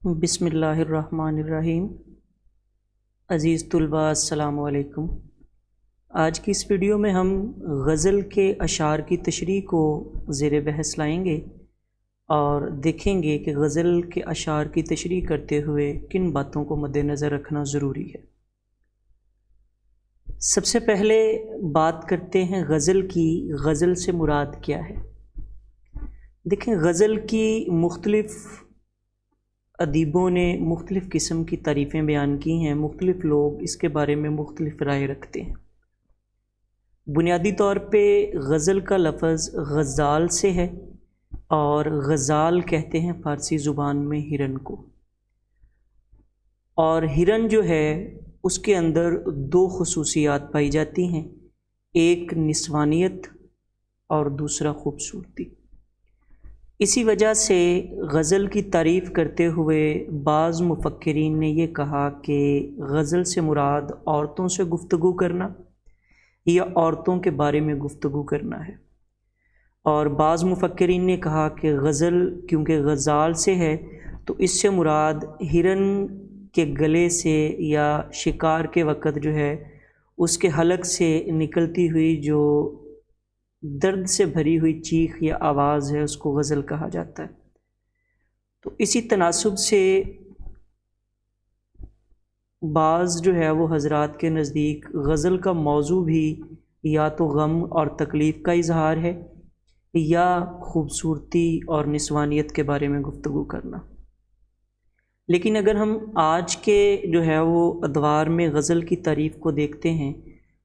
بسم اللہ الرحمن الرحیم۔ عزیز طلباء السلام علیکم۔ آج کی اس ویڈیو میں ہم غزل کے اشعار کی تشریح کو زیر بحث لائیں گے اور دیکھیں گے کہ غزل کے اشعار کی تشریح کرتے ہوئے کن باتوں کو مد نظر رکھنا ضروری ہے۔ سب سے پہلے بات کرتے ہیں غزل کی۔ غزل سے مراد کیا ہے؟ دیکھیں، غزل کی مختلف ادیبوں نے مختلف قسم کی تعریفیں بیان کی ہیں، مختلف لوگ اس کے بارے میں مختلف رائے رکھتے ہیں۔ بنیادی طور پہ غزل کا لفظ غزال سے ہے اور غزال کہتے ہیں فارسی زبان میں ہرن کو، اور ہرن جو ہے اس کے اندر دو خصوصیات پائی جاتی ہیں، ایک نسوانیت اور دوسرا خوبصورتی۔ اسی وجہ سے غزل کی تعریف کرتے ہوئے بعض مفکرین نے یہ کہا کہ غزل سے مراد عورتوں سے گفتگو کرنا یا عورتوں کے بارے میں گفتگو کرنا ہے، اور بعض مفکرین نے کہا کہ غزل کیونکہ غزال سے ہے تو اس سے مراد ہرن کے گلے سے یا شکار کے وقت جو ہے اس کے حلق سے نکلتی ہوئی جو درد سے بھری ہوئی چیخ یا آواز ہے اس کو غزل کہا جاتا ہے۔ تو اسی تناسب سے بعض جو ہے وہ حضرات کے نزدیک غزل کا موضوع بھی یا تو غم اور تکلیف کا اظہار ہے یا خوبصورتی اور نسوانیت کے بارے میں گفتگو کرنا۔ لیکن اگر ہم آج کے جو ہے وہ ادوار میں غزل کی تعریف کو دیکھتے ہیں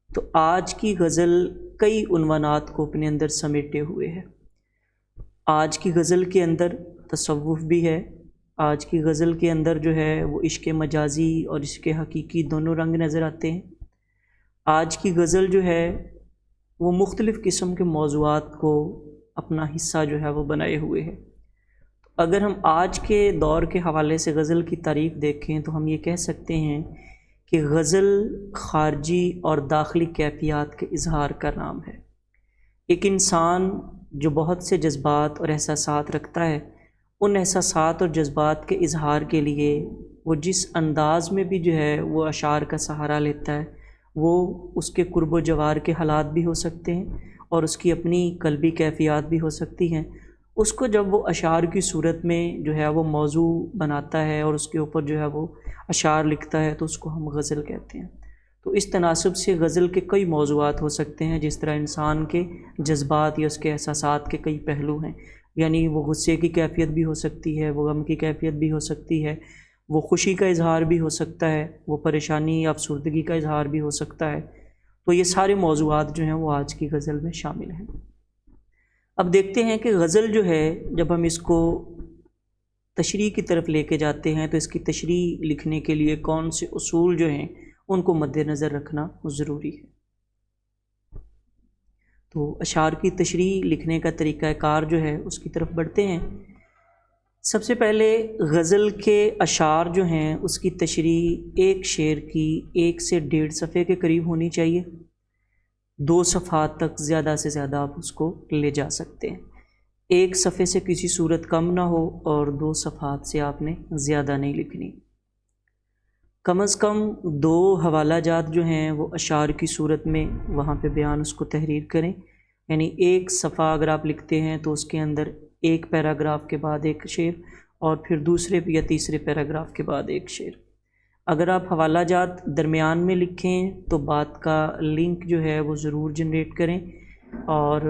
تو آج کی غزل کئی عنوانات کو اپنے اندر سمیٹے ہوئے ہے۔ آج کی غزل کے اندر تصوف بھی ہے، آج کی غزل کے اندر جو ہے وہ عشق مجازی اور عشق حقیقی دونوں رنگ نظر آتے ہیں۔ آج کی غزل جو ہے وہ مختلف قسم کے موضوعات کو اپنا حصہ جو ہے وہ بنائے ہوئے ہے۔ اگر ہم آج کے دور کے حوالے سے غزل کی تعریف دیکھیں تو ہم یہ کہہ سکتے ہیں کہ غزل خارجی اور داخلی کیفیات کے اظہار کا نام ہے۔ ایک انسان جو بہت سے جذبات اور احساسات رکھتا ہے، ان احساسات اور جذبات کے اظہار کے لیے وہ جس انداز میں بھی جو ہے وہ اشعار کا سہارا لیتا ہے، وہ اس کے قرب و جوار کے حالات بھی ہو سکتے ہیں اور اس کی اپنی قلبی کیفیات بھی ہو سکتی ہیں۔ اس کو جب وہ اشعار کی صورت میں جو ہے وہ موضوع بناتا ہے اور اس کے اوپر جو ہے وہ اشعار لکھتا ہے تو اس کو ہم غزل کہتے ہیں۔ تو اس تناسب سے غزل کے کئی موضوعات ہو سکتے ہیں، جس طرح انسان کے جذبات یا اس کے احساسات کے کئی پہلو ہیں، یعنی وہ غصے کی کیفیت بھی ہو سکتی ہے، وہ غم کی کیفیت بھی ہو سکتی ہے، وہ خوشی کا اظہار بھی ہو سکتا ہے، وہ پریشانی یا افسردگی کا اظہار بھی ہو سکتا ہے۔ تو یہ سارے موضوعات جو ہیں وہ آج کی غزل میں شامل ہیں۔ اب دیکھتے ہیں کہ غزل جو ہے جب ہم اس کو تشریح کی طرف لے کے جاتے ہیں تو اس کی تشریح لکھنے کے لیے کون سے اصول جو ہیں ان کو مد نظر رکھنا ضروری ہے۔ تو اشعار کی تشریح لکھنے کا طریقہ کار جو ہے اس کی طرف بڑھتے ہیں۔ سب سے پہلے غزل کے اشعار جو ہیں اس کی تشریح ایک شعر کی 1 سے 1.5 صفحے کے قریب ہونی چاہیے، 2 صفحات تک زیادہ سے زیادہ آپ اس کو لے جا سکتے ہیں۔ 1 صفحے سے کسی صورت کم نہ ہو اور 2 صفحات سے آپ نے زیادہ نہیں لکھنی۔ کم از کم 2 حوالہ جات جو ہیں وہ اشعار کی صورت میں وہاں پہ بیان اس کو تحریر کریں، یعنی 1 صفحہ اگر آپ لکھتے ہیں تو اس کے اندر 1 پیراگراف کے بعد 1 شعر اور پھر دوسرے یا تیسرے پیراگراف کے بعد 1 شعر۔ اگر آپ حوالہ جات درمیان میں لکھیں تو بات کا لنک جو ہے وہ ضرور جنریٹ کریں، اور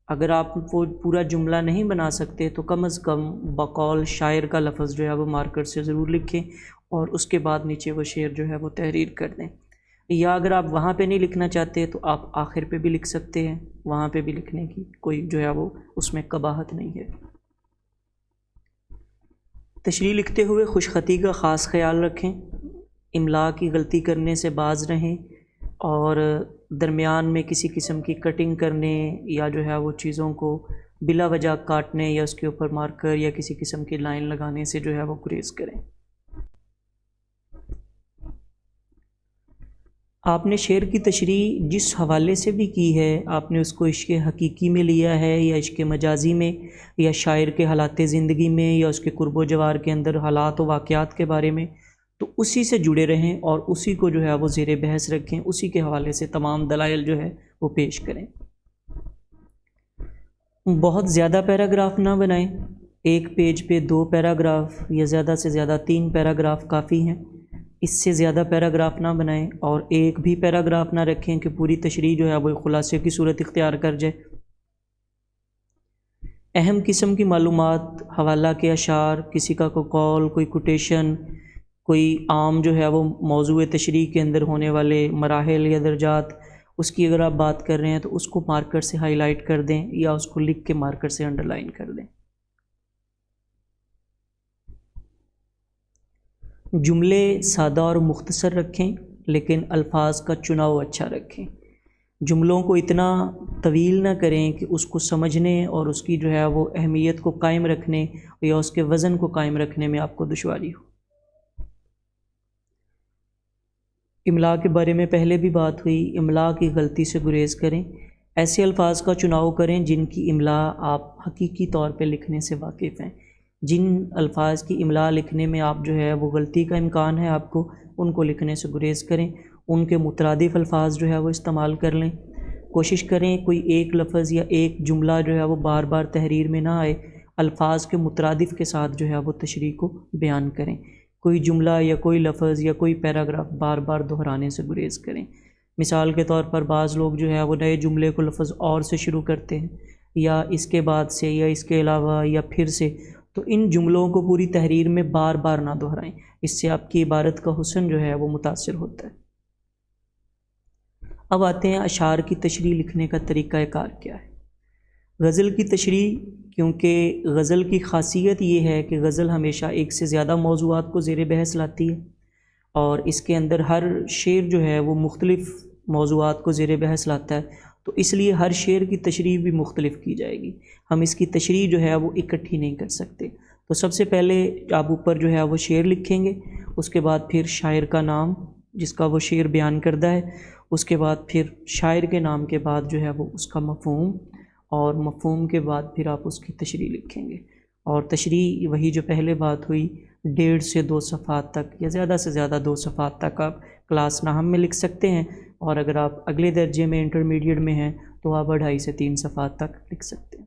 اگر آپ وہ پورا جملہ نہیں بنا سکتے تو کم از کم بقول شاعر کا لفظ جو ہے وہ مارکر سے ضرور لکھیں اور اس کے بعد نیچے وہ شعر جو ہے وہ تحریر کر دیں۔ یا اگر آپ وہاں پہ نہیں لکھنا چاہتے تو آپ آخر پہ بھی لکھ سکتے ہیں، وہاں پہ بھی لکھنے کی کوئی جو ہے وہ اس میں قباحت نہیں ہے۔ تشریح لکھتے ہوئے خوش خطی کا خاص خیال رکھیں، املا کی غلطی کرنے سے باز رہیں، اور درمیان میں کسی قسم کی کٹنگ کرنے یا جو ہے وہ چیزوں کو بلا وجہ کاٹنے یا اس کے اوپر مارکر یا کسی قسم کی لائن لگانے سے جو ہے وہ گریز کریں۔ آپ نے شعر کی تشریح جس حوالے سے بھی کی ہے، آپ نے اس کو عشق حقیقی میں لیا ہے یا عشق مجازی میں یا شاعر کے حالات زندگی میں یا اس کے قرب و جوار کے اندر حالات و واقعات کے بارے میں، تو اسی سے جڑے رہیں اور اسی کو جو ہے وہ زیر بحث رکھیں، اسی کے حوالے سے تمام دلائل جو ہے وہ پیش کریں۔ بہت زیادہ پیراگراف نہ بنائیں، ایک پیج پہ 2 پیراگراف یا زیادہ سے زیادہ 3 پیراگراف کافی ہیں، اس سے زیادہ پیراگراف نہ بنائیں، اور ایک بھی پیراگراف نہ رکھیں کہ پوری تشریح جو ہے وہ خلاصے کی صورت اختیار کر جائے۔ اہم قسم کی معلومات، حوالہ کے اشعار، کسی کا کوئی قول، کوئی کوٹیشن، کوئی عام جو ہے وہ موضوع تشریح کے اندر ہونے والے مراحل یا درجات، اس کی اگر آپ بات کر رہے ہیں تو اس کو مارکر سے ہائی لائٹ کر دیں یا اس کو لکھ کے مارکر سے انڈر لائن کر دیں۔ جملے سادہ اور مختصر رکھیں، لیکن الفاظ کا چناؤ اچھا رکھیں۔ جملوں کو اتنا طویل نہ کریں کہ اس کو سمجھنے اور اس کی جو ہے وہ اہمیت کو قائم رکھنے یا اس کے وزن کو قائم رکھنے میں آپ کو دشواری ہو۔ املا کے بارے میں پہلے بھی بات ہوئی، املا کی غلطی سے گریز کریں، ایسے الفاظ کا چناؤ کریں جن کی املا آپ حقیقی طور پہ لکھنے سے واقف ہیں۔ جن الفاظ کی املا لکھنے میں آپ جو ہے وہ غلطی کا امکان ہے آپ کو، ان کو لکھنے سے گریز کریں، ان کے مترادف الفاظ جو ہے وہ استعمال کر لیں۔ کوشش کریں کوئی ایک لفظ یا ایک جملہ جو ہے وہ بار بار تحریر میں نہ آئے، الفاظ کے مترادف کے ساتھ جو ہے وہ تشریح کو بیان کریں۔ کوئی جملہ یا کوئی لفظ یا کوئی پیراگراف بار بار دہرانے سے گریز کریں۔ مثال کے طور پر بعض لوگ جو ہے وہ نئے جملے کو لفظ اور سے شروع کرتے ہیں، یا اس کے بعد سے، یا اس کے علاوہ، یا پھر سے، تو ان جملوں کو پوری تحریر میں بار بار نہ دہرائیں، اس سے آپ کی عبارت کا حسن جو ہے وہ متاثر ہوتا ہے۔ اب آتے ہیں اشعار کی تشریح لکھنے کا طریقہ کار کیا ہے۔ غزل کی تشریح، کیونکہ غزل کی خاصیت یہ ہے کہ غزل ہمیشہ ایک سے زیادہ موضوعات کو زیر بحث لاتی ہے، اور اس کے اندر ہر شعر جو ہے وہ مختلف موضوعات کو زیر بحث لاتا ہے، تو اس لیے ہر شعر کی تشریح بھی مختلف کی جائے گی، ہم اس کی تشریح جو ہے وہ اکٹھی نہیں کر سکتے۔ تو سب سے پہلے آپ اوپر جو ہے وہ شعر لکھیں گے، اس کے بعد پھر شاعر کا نام جس کا وہ شعر بیان کردہ ہے، اس کے بعد پھر شاعر کے نام کے بعد جو ہے وہ اس کا مفہوم، اور مفہوم کے بعد پھر آپ اس کی تشریح لکھیں گے، اور تشریح وہی جو پہلے بات ہوئی 1.5 سے 2 صفحات تک یا زیادہ سے زیادہ 2 صفحات تک آپ کلاس ناہم میں لکھ سکتے ہیں، اور اگر آپ اگلے درجے میں انٹرمیڈیٹ میں ہیں تو آپ 2.5 سے 3 صفحات تک لکھ سکتے ہیں۔